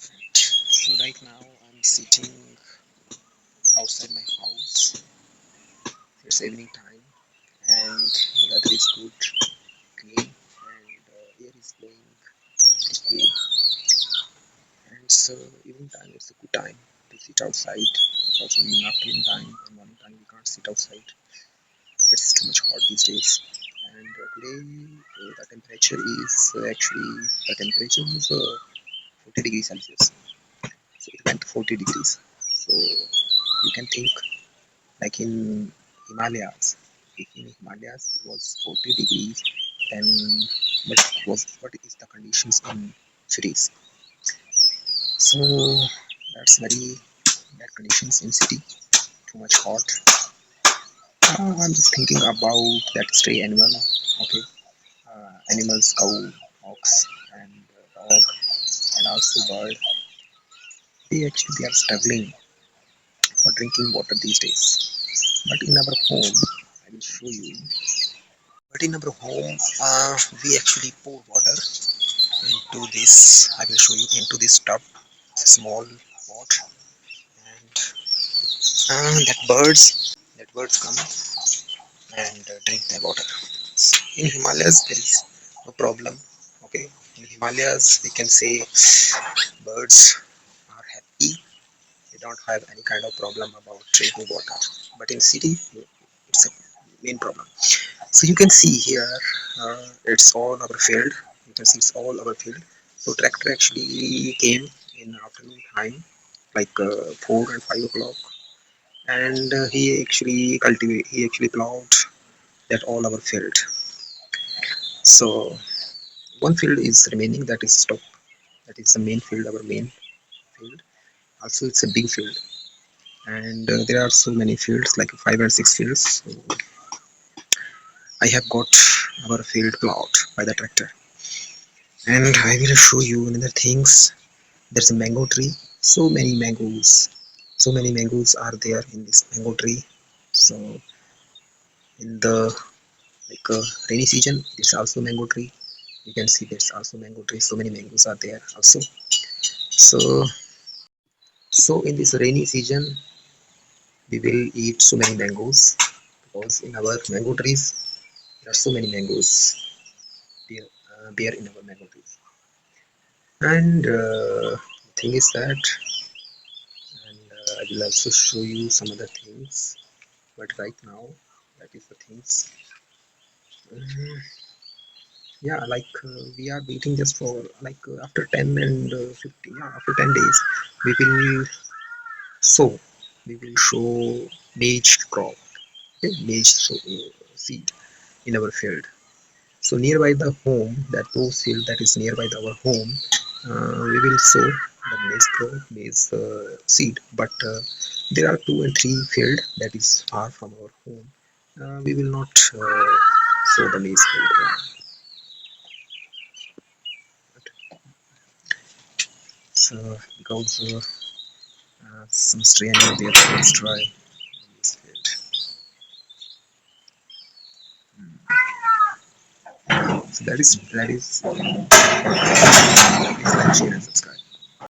perfect. So right now I'm sitting outside my house. It's evening time and the weather is good, clean, and air is blowing cool. And so evening time it's a good time to sit outside because in afternoon time and morning time we can't sit outside. It's too much hot these days. And today the temperature is actually the temperature is 40 degrees Celsius. So it went to 40 degrees. So you can think like in Himalayas. If in Himalayas it was 40 degrees, then what is the conditions in cities? So that's very bad conditions in city. Too much hot. I'm just thinking about that stray animal. Okay, animals, cow, ox, and dog, and also bird. They are struggling for drinking water these days. But in our home, I will show you. But in our home, we actually pour water into this. I will show you into this tub, small pot, and that birds come and drink the water. In Himalayas, there is no problem. Okay, in Himalayas, we can say birds are happy. They don't have any kind of problem about drinking water. But in city, it's a main problem. So you can see here, it's all our field. You can see it's all our field. So tractor actually came in afternoon time, like 4 and 5 o'clock, and he actually plowed that all our field. So one field is remaining, that is stop. That is the main field, our main field. Also, it's a big field, and there are so many fields, like 5 or 6 fields. So I have got our field plowed by the tractor, and I will show you another things. There's a mango tree. So many mangoes. So many mangoes are there in this mango tree. So in the rainy season, there's also mango tree. You can see there's also mango tree. So many mangoes are there also. So in this rainy season, we will eat so many mangoes because in our mango trees there are so many mangoes bear in our mango trees. And the thing is that, and I will also show you some other things. But right now, that is the things. Mm, yeah, we are waiting just for after 10 and 15. Yeah, after 10 days, we will sow. We will show maize crop, okay? Maize seed in our field. So nearby the home, that those field that is nearby our home, we will sow the maize crop, maize seed. But there are 2 and 3 field that is far from our home. We will not sow the maize field. Yeah. So because some stray animal they are destroy maize field. So that is please like, share and subscribe.